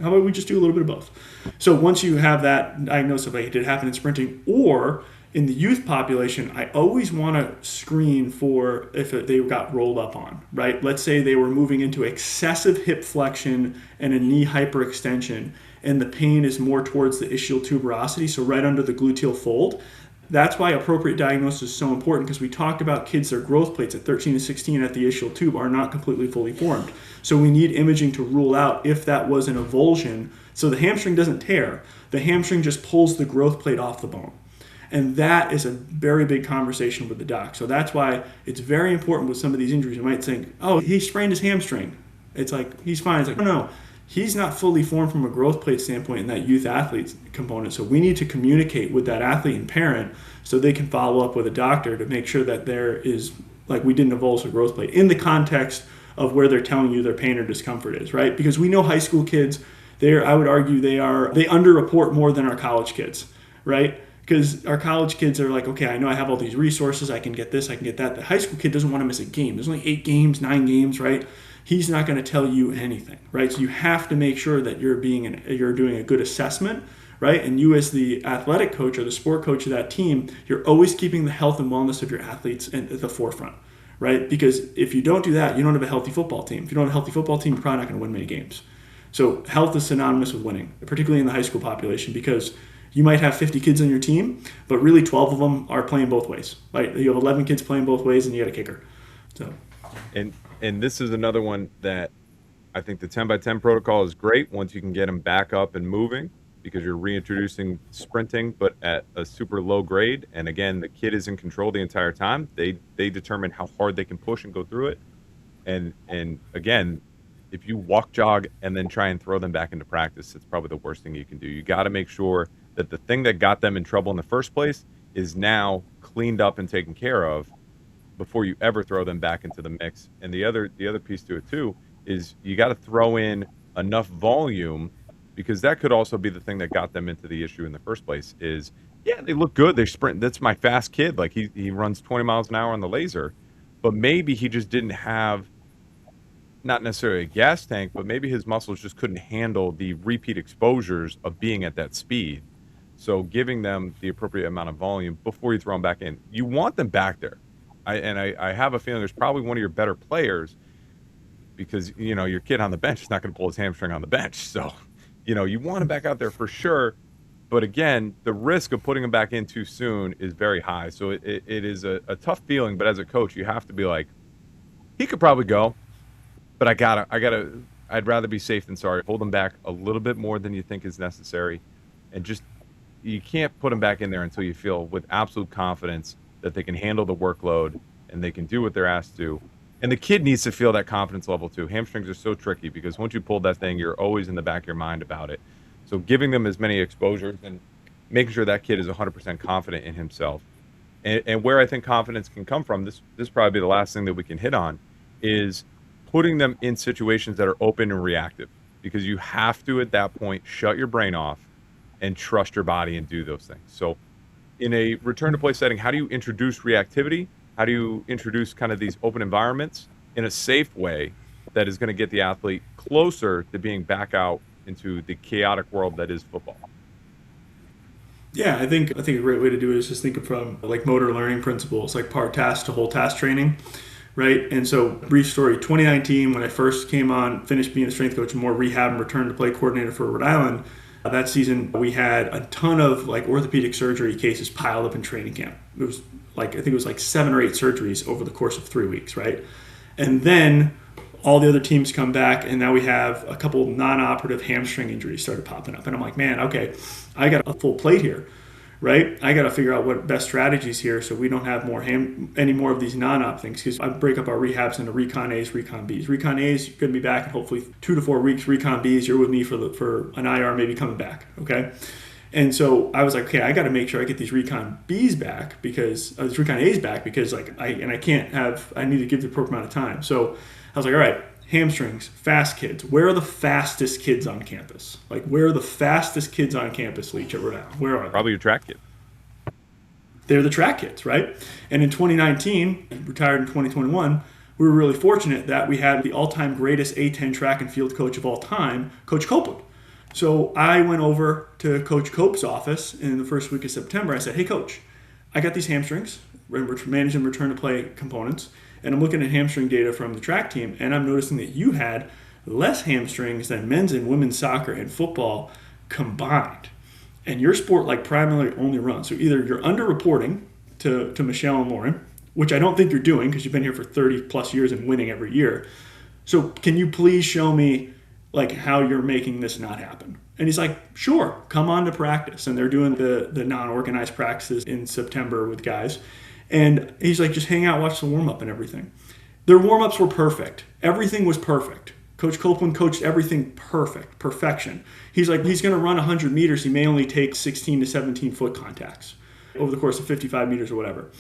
How about we just do a little bit of both? So once you have that diagnosis of like, did it happen in sprinting or in the youth population, I always want to screen for if they got rolled up on, right? Let's say they were moving into excessive hip flexion and a knee hyperextension, and the pain is more towards the ischial tuberosity, so right under the gluteal fold. That's why appropriate diagnosis is so important because we talked about kids, their growth plates at 13 to 16 at the ischial tube are not completely fully formed. So we need imaging to rule out if that was an avulsion. So the hamstring doesn't tear. The hamstring just pulls the growth plate off the bone. And that is a very big conversation with the doc. So that's why it's very important with some of these injuries. You might think, oh, he sprained his hamstring. It's like, he's fine. It's like, no. He's not fully formed from a growth plate standpoint in that youth athlete component. So we need to communicate with that athlete and parent so they can follow up with a doctor to make sure that there is, like we didn't avulse a growth plate in the context of where they're telling you their pain or discomfort is, right? Because we know high school kids, I would argue they underreport more than our college kids, right? Because our college kids are like, okay, I know I have all these resources, I can get this, I can get that. The high school kid doesn't want to miss a game. There's only 8 games, 9 games, right? He's not going to tell you anything, right? So you have to make sure that you're doing a good assessment, right? And you as the athletic coach or the sport coach of that team, you're always keeping the health and wellness of your athletes at the forefront, right? Because if you don't do that, you don't have a healthy football team. If you don't have a healthy football team, you're probably not going to win many games. So health is synonymous with winning, particularly in the high school population, because you might have 50 kids on your team, but really 12 of them are playing both ways, right? You have 11 kids playing both ways and you got a kicker. So. And this is another one that I think the 10 by 10 protocol is great once you can get them back up and moving because you're reintroducing sprinting, but at a super low grade. And again, the kid is in control the entire time. They determine how hard they can push and go through it. And again, if you walk jog and then try and throw them back into practice, it's probably the worst thing you can do. You got to make sure that the thing that got them in trouble in the first place is now cleaned up and taken care of before you ever throw them back into the mix. And the other piece to it too is you got to throw in enough volume, because that could also be the thing that got them into the issue in the first place. Is, yeah, they look good, they sprint, that's my fast kid, like he runs 20 miles an hour on the laser, but maybe he just didn't have, not necessarily a gas tank, but maybe his muscles just couldn't handle the repeat exposures of being at that speed. So giving them the appropriate amount of volume before you throw them back in. You want them back there. I have a feeling there's probably one of your better players, because, you know, your kid on the bench is not going to pull his hamstring on the bench. So, you know, you want him back out there for sure. But again, the risk of putting him back in too soon is very high. So it is a tough feeling. But as a coach, you have to be like, he could probably go, but I'd rather be safe than sorry. Hold him back a little bit more than you think is necessary. And just, you can't put them back in there until you feel with absolute confidence that they can handle the workload and they can do what they're asked to. And the kid needs to feel that confidence level too. Hamstrings are so tricky because once you pull that thing, you're always in the back of your mind about it. So giving them as many exposures and making sure that kid is 100% confident in himself. And where I think confidence can come from, this probably be the last thing that we can hit on, is putting them in situations that are open and reactive. Because you have to, at that point, shut your brain off and trust your body and do those things. So in a return to play setting, how do you introduce reactivity? How do you introduce kind of these open environments in a safe way that is going to get the athlete closer to being back out into the chaotic world that is football? Yeah, I think a great way to do it is just think of from like motor learning principles, like part task to whole task training, right? And so, brief story, 2019, when I first came on, finished being a strength coach and more rehab and return to play coordinator for Rhode Island, that season we had a ton of like orthopedic surgery cases piled up in training camp. It was like, I think it was like 7 or 8 surgeries over the course of 3 weeks, right? And then all the other teams come back, and now we have a couple non-operative hamstring injuries started popping up. And I'm like, man, okay, I got a full plate here, right? I got to figure out what best strategies here so we don't have any more of these non-op things, because I break up our rehabs into Recon A's, Recon B's. Recon A's, you're going to be back in hopefully 2 to 4 weeks. Recon B's, you're with me for an IR, maybe coming back, okay? And so I was like, okay, I got to make sure I get these Recon B's back, because these Recon A's back, because like I need to give the appropriate amount of time. So I was like, all right, hamstrings, fast kids. Where are the fastest kids on campus? Like, where are the fastest kids on campus, Leach, at Rhode Island? Where are they? Probably your track kid. They're the track kids, right? And in 2019, retired in 2021, we were really fortunate that we had the all-time greatest A10 track and field coach of all time, Coach Copeland. So I went over to Coach Cope's office in the first week of September. I said, hey, Coach, I got these hamstrings, managing return to play components, and I'm looking at hamstring data from the track team, and I'm noticing that you had less hamstrings than men's and women's soccer and football combined. And your sport like primarily only runs. So either you're underreporting to Michelle and Lauren, which I don't think you're doing because you've been here for 30 plus years and winning every year. So can you please show me like how you're making this not happen? And he's like, sure, come on to practice. And they're doing the non-organized practices in September with guys. And he's like, just hang out, watch the warm-up and everything. Their warm-ups were perfect. Everything was perfect. Coach Copeland coached everything perfect, perfection. He's like, he's going to run 100 meters. He may only take 16 to 17 foot contacts over the course of 55 meters or whatever.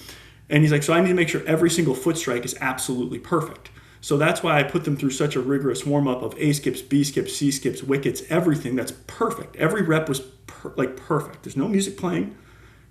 And he's like, so I need to make sure every single foot strike is absolutely perfect. So that's why I put them through such a rigorous warm-up of A skips, B skips, C skips, wickets, everything that's perfect. Every rep was perfect. There's no music playing.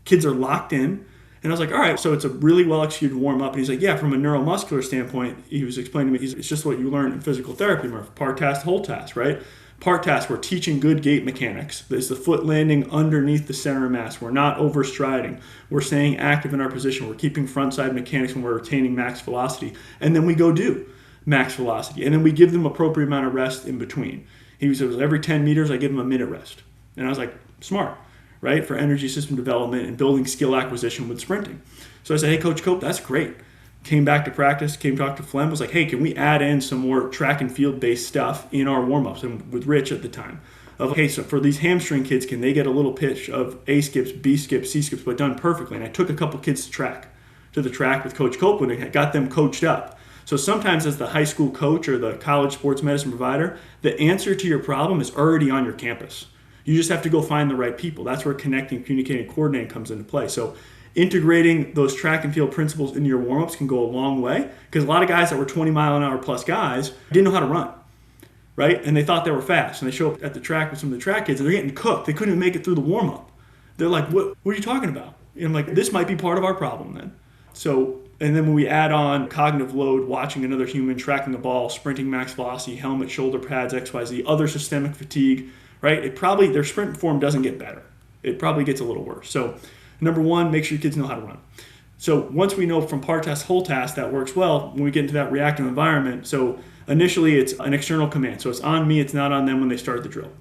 Kids are locked in. And I was like, all right, so it's a really well-executed warm-up. And he's like, yeah, from a neuromuscular standpoint, he was explaining to me, it's just what you learn in physical therapy, Murph. Part task, whole task, right? Part task, we're teaching good gait mechanics. There's the foot landing underneath the center of mass. We're not overstriding. We're staying active in our position. We're keeping front-side mechanics when we're retaining max velocity. And then we go do max velocity. And then we give them appropriate amount of rest in between. He said, every 10 meters, I give them a minute rest. And I was like, smart, right? For energy system development and building skill acquisition with sprinting. So I said, hey, Coach Cope, that's great. came back to practice, came talk to Flem, was like, hey, can we add in some more track and field based stuff in our warm-ups? And with Rich at the time, of, hey, so for these hamstring kids, can they get a little pitch of A skips, B skips, C skips, but done perfectly? And I took a couple kids to the track with Coach Copeland and got them coached up. So sometimes as the high school coach or the college sports medicine provider, the answer to your problem is already on your campus. You just have to go find the right people. That's where connecting, communicating, coordinating comes into play. So integrating those track and field principles into your warm-ups can go a long way, because a lot of guys that were 20-mile-an-hour plus guys didn't know how to run, right? And they thought they were fast. And they show up at the track with some of the track kids and they're getting cooked. They couldn't even make it through the warm-up. They're like, what are you talking about? And I'm like, this might be part of our problem then. So, and then when we add on cognitive load, watching another human, tracking the ball, sprinting max velocity, helmet, shoulder pads, XYZ, other systemic fatigue, right? Their sprint form doesn't get better. It probably gets a little worse. So number one, make sure your kids know how to run. So once we know from part task, whole task, that works well, when we get into that reactive environment, so initially it's an external command. So it's on me, it's not on them when they start the drill.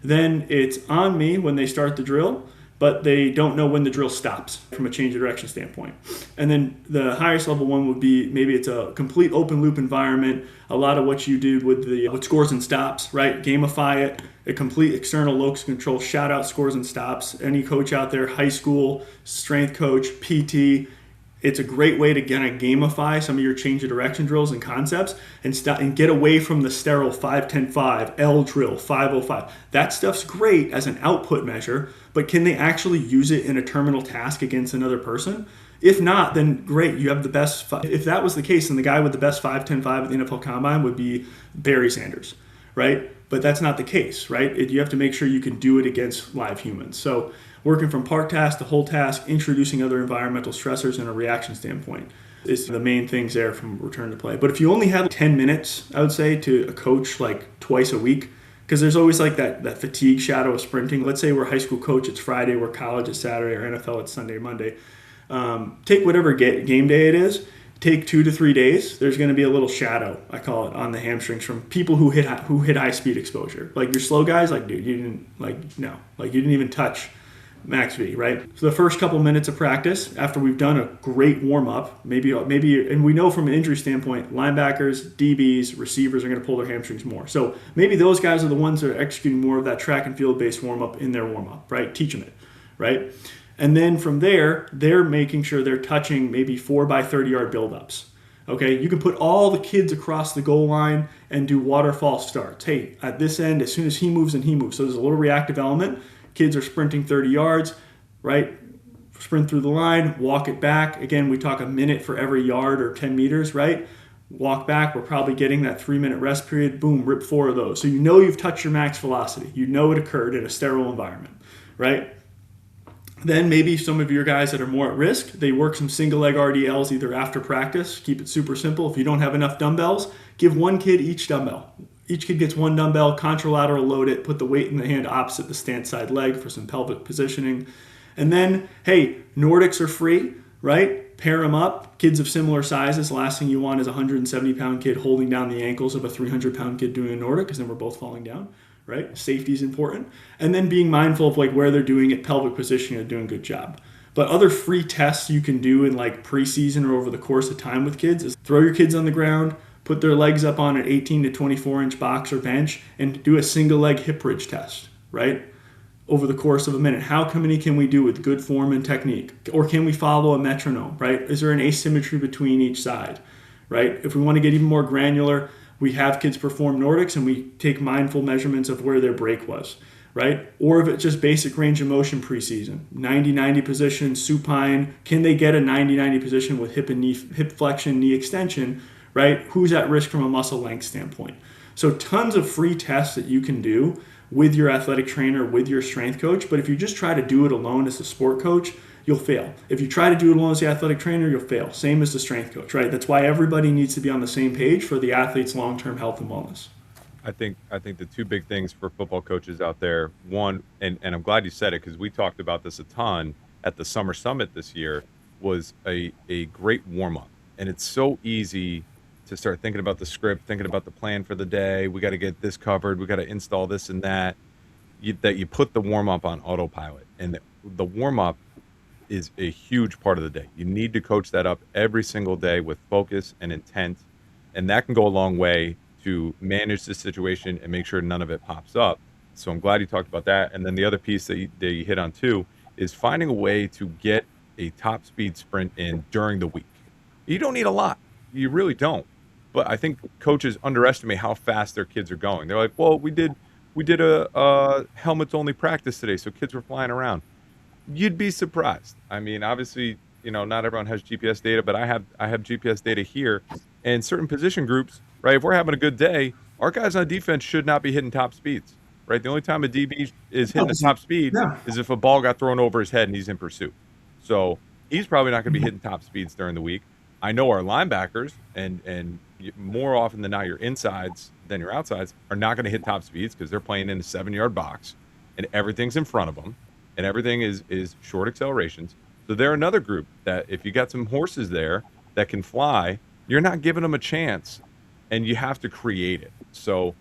Then it's on me when they start the drill, but they don't know when the drill stops from a change of direction standpoint. And then the highest level one would be, maybe it's a complete open loop environment, a lot of what you do with scores and stops, right? Gamify it, a complete external locus control, shout out scores and stops. Any coach out there, high school, strength coach, PT, it's a great way to kind of gamify some of your change of direction drills and concepts and get away from the sterile 5-10-5, L drill, 5-0-5. That stuff's great as an output measure, but can they actually use it in a terminal task against another person? If not, then great, you have the best. If that was the case, then the guy with the best 5-10-5 at the NFL Combine would be Barry Sanders, right? But that's not the case, right? You have to make sure you can do it against live humans. So working from part task to whole task, introducing other environmental stressors and a reaction standpoint is the main things there from return to play. But if you only have 10 minutes, I would say, to a coach like twice a week, because there's always like that fatigue shadow of sprinting. Let's say we're high school coach, it's Friday, we're college, it's Saturday, or NFL, it's Sunday or Monday. Take whatever game day it is, take 2 to 3 days, there's going to be a little shadow, I call it, on the hamstrings from people who hit high speed exposure. Like your slow guys, like, dude, you didn't even touch max V, right? So the first couple minutes of practice, after we've done a great warm-up, maybe, and we know from an injury standpoint, linebackers, DBs, receivers are going to pull their hamstrings more. So maybe those guys are the ones that are executing more of that track and field-based warm-up in their warm-up, right? Teach them it, right? And then from there, they're making sure they're touching maybe 4x30-yard build-ups. Okay, you can put all the kids across the goal line and do waterfall starts. Hey, at this end, as soon as he moves, and he moves. So there's a little reactive element. Kids are sprinting 30 yards, right? Sprint through the line, walk it back. Again, we talk a minute for every yard or 10 meters, right? Walk back, we're probably getting that 3-minute rest period. Boom, rip 4 of those. So you know you've touched your max velocity. You know it occurred in a sterile environment, right? Then maybe some of your guys that are more at risk, they work some single leg RDLs either after practice. Keep it super simple. If you don't have enough dumbbells, give one kid each dumbbell. Each kid gets one dumbbell, contralateral load it, put the weight in the hand opposite the stance side leg for some pelvic positioning. And then, hey, Nordics are free, right? Pair them up. Kids of similar sizes. Last thing you want is a 170-pound kid holding down the ankles of a 300-pound kid doing a Nordic, because then we're both falling down, right? Safety is important. And then being mindful of like where they're doing it, pelvic positioning, and doing a good job. But other free tests you can do in like preseason or over the course of time with kids is throw your kids on the ground, put their legs up on an 18 to 24 inch box or bench, and do a single leg hip bridge test, right? Over the course of a minute. How many can we do with good form and technique? Or can we follow a metronome, right? Is there an asymmetry between each side, right? If we want to get even more granular, we have kids perform Nordics and we take mindful measurements of where their break was, right? Or if it's just basic range of motion preseason, 90-90 position, supine, can they get a 90-90 position with hip and knee, hip flexion, knee extension, right? Who's at risk from a muscle length standpoint? So tons of free tests that you can do with your athletic trainer, with your strength coach. But if you just try to do it alone as a sport coach, you'll fail. If you try to do it alone as the athletic trainer, you'll fail. Same as the strength coach, right? That's why everybody needs to be on the same page for the athlete's long-term health and wellness. I think the two big things for football coaches out there, one, and I'm glad you said it because we talked about this a ton at the Summer Summit this year, was a great warm-up. And it's so easy to start thinking about the script, thinking about the plan for the day. We got to get this covered. We got to install this and that. You put the warm-up on autopilot. And the warm-up is a huge part of the day. You need to coach that up every single day with focus and intent, and that can go a long way to manage the situation and make sure none of it pops up. So I'm glad you talked about that. And then the other piece that you hit on too is finding a way to get a top speed sprint in during the week. You don't need a lot. You really don't. But I think coaches underestimate how fast their kids are going. They're like, "Well, we did a helmets only practice today, so kids were flying around." You'd be surprised. I mean, obviously, not everyone has GPS data, but I have GPS data here, and certain position groups, right? If we're having a good day, our guys on defense should not be hitting top speeds, right? The only time a DB is hitting a top speed Yeah. is if a ball got thrown over his head and he's in pursuit. So he's probably not going to be hitting top speeds during the week. I know our linebackers, and more often than not, your insides than your outsides are not going to hit top speeds because they're playing in a 7-yard box, and everything's in front of them, and everything is short accelerations. So they're another group that if you got some horses there that can fly, you're not giving them a chance, and you have to create it. So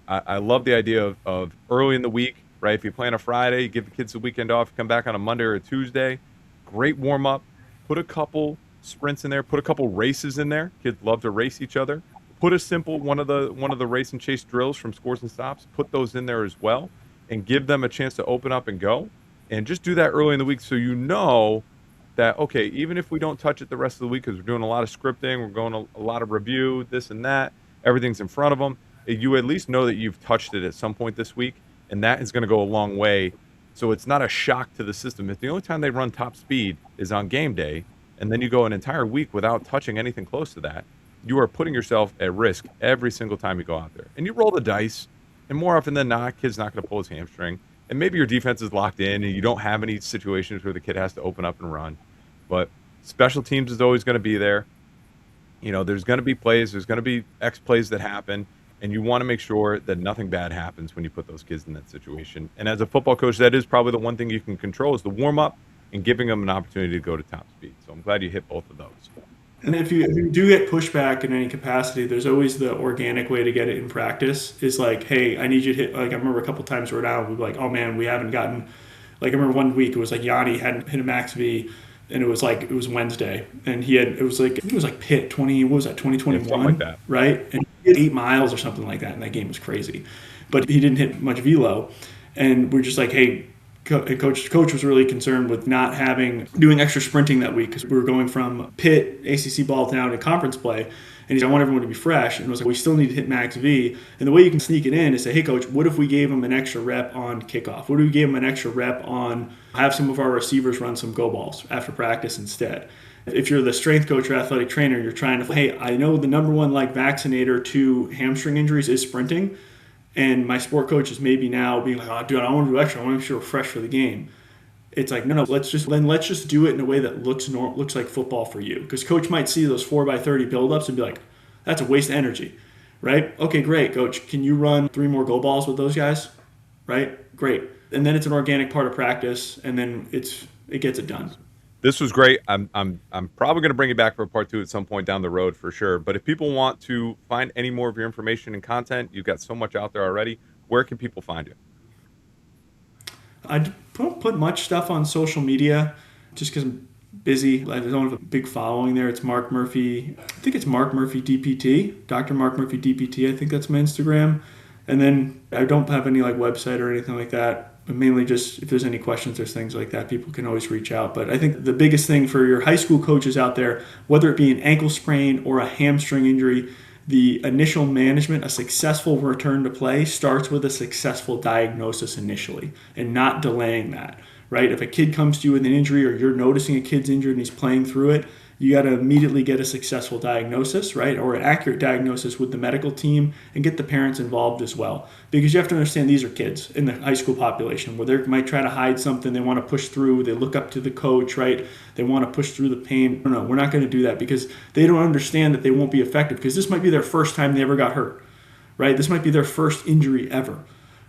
I love the idea of early in the week, right? If you play on a Friday, you give the kids the weekend off, come back on a Monday or a Tuesday, great warm up, put a couple sprints in there, put a couple races in there. Kids love to race each other. Put a simple one of the race and chase drills from Scores and Stops, put those in there as well, and give them a chance to open up and go. And just do that early in the week so you know that, okay, even if we don't touch it the rest of the week because we're doing a lot of scripting, we're going a lot of review, this and that, everything's in front of them, you at least know that you've touched it at some point this week, and that is going to go a long way. So it's not a shock to the system. If the only time they run top speed is on game day, and then you go an entire week without touching anything close to that, you are putting yourself at risk every single time you go out there. And you roll the dice, and more often than not, kid's not going to pull his hamstring. And maybe your defense is locked in, and you don't have any situations where the kid has to open up and run. But special teams is always going to be there. There's going to be plays, there's going to be X plays that happen, and you want to make sure that nothing bad happens when you put those kids in that situation. And as a football coach, that is probably the one thing you can control is the warm-up and giving them an opportunity to go to top speed. So I'm glad you hit both of those. And if you do get pushback in any capacity, there's always the organic way to get it in practice. Is like, hey, I need you to hit. Like I remember a couple times we're down, we'd be like, oh man, we haven't gotten. Like I remember one week it was like Yanni hadn't hit a max V, and it was Wednesday, and it was like Pitt 2021, something like that, right? And he hit 8 miles or something like that, and that game was crazy, but he didn't hit much velo, and we're just like, hey. Coach was really concerned with not doing extra sprinting that week because we were going from Pitt ACC ball down to conference play, and he's like, I want everyone to be fresh, and I was like, we still need to hit max V, and the way you can sneak it in is say, hey coach, what if we gave him an extra rep on kickoff? What if we gave him an extra rep on have some of our receivers run some go balls after practice instead? If you're the strength coach or athletic trainer, you're trying to, hey, I know the number one vaccinator to hamstring injuries is sprinting. And my sport coach is maybe now being like, oh, dude, I want to do extra. I want to make sure we're fresh for the game. It's like, no, let's just do it in a way that looks like football for you. Because coach might see those 4x30 buildups and be like, that's a waste of energy, right? Okay, great, coach. Can you run 3 more go balls with those guys? Right? Great. And then it's an organic part of practice, and then it gets it done. This was great. I'm probably going to bring it back for a part 2 at some point down the road for sure. But if people want to find any more of your information and content, you've got so much out there already. Where can people find you? I don't put much stuff on social media just because I'm busy. I don't have a big following there. It's Mark Murphy. I think it's Mark Murphy DPT, Dr. Mark Murphy DPT. I think that's my Instagram. And then I don't have any website or anything like that. But mainly just if there's any questions, there's things like that, people can always reach out. But I think the biggest thing for your high school coaches out there, whether it be an ankle sprain or a hamstring injury, the initial management, a successful return to play starts with a successful diagnosis initially and not delaying that, right? If a kid comes to you with an injury or you're noticing a kid's injured and he's playing through it, you got to immediately get a successful diagnosis, right? Or an accurate diagnosis with the medical team and get the parents involved as well. Because you have to understand these are kids in the high school population where they might try to hide something, they want to push through, they look up to the coach, right? They want to push through the pain. No, we're not going to do that because they don't understand that they won't be effective because this might be their first time they ever got hurt, right? This might be their first injury ever.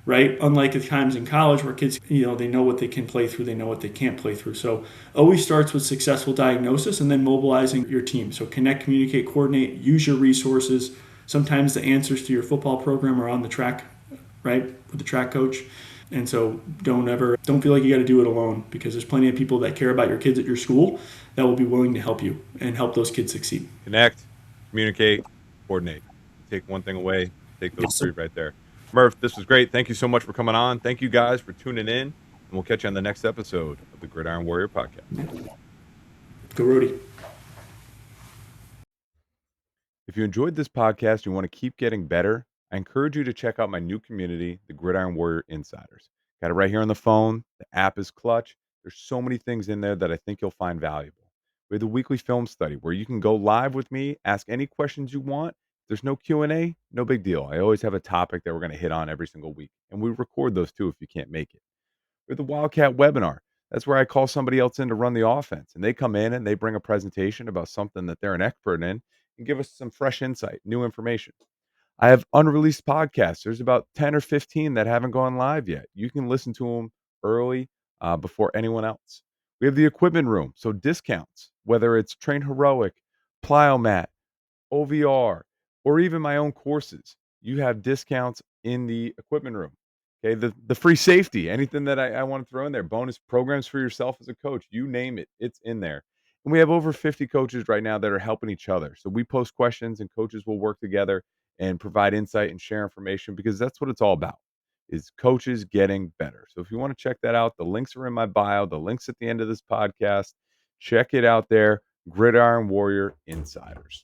Right? Unlike the times in college where kids, they know what they can play through, they know what they can't play through. So always starts with successful diagnosis and then mobilizing your team. So connect, communicate, coordinate, use your resources. Sometimes the answers to your football program are on the track, right? With the track coach. And so don't feel like you got to do it alone, because there's plenty of people that care about your kids at your school that will be willing to help you and help those kids succeed. Connect, communicate, coordinate. Take one thing away, take those Yes, three sir. right there. Murph, this was great. Thank you so much for coming on. Thank you guys for tuning in, and we'll catch you on the next episode of the Gridiron Warrior Podcast. Go Rody. If you enjoyed this podcast and you want to keep getting better, I encourage you to check out my new community, the Gridiron Warrior Insiders. Got it right here on the phone. The app is clutch. There's so many things in there that I think you'll find valuable. We have the weekly film study where you can go live with me, ask any questions you want. If there's no Q&A, no big deal. I always have a topic that we're going to hit on every single week, and we record those too if you can't make it. Or the Wildcat webinar. That's where I call somebody else in to run the offense, and they come in and they bring a presentation about something that they're an expert in and give us some fresh insight, new information. I have unreleased podcasts. There's about 10 or 15 that haven't gone live yet. You can listen to them early before anyone else. We have the equipment room, so discounts, whether it's Train Heroic, Plyomat, OVR, or even my own courses. You have discounts in the equipment room. Okay, the free safety, anything that I want to throw in there, bonus programs for yourself as a coach, you name it, it's in there. And we have over 50 coaches right now that are helping each other. So we post questions and coaches will work together and provide insight and share information, because that's what it's all about, is coaches getting better. So if you want to check that out, the links are in my bio, the links at the end of this podcast. Check it out there, Gridiron Warrior Insiders.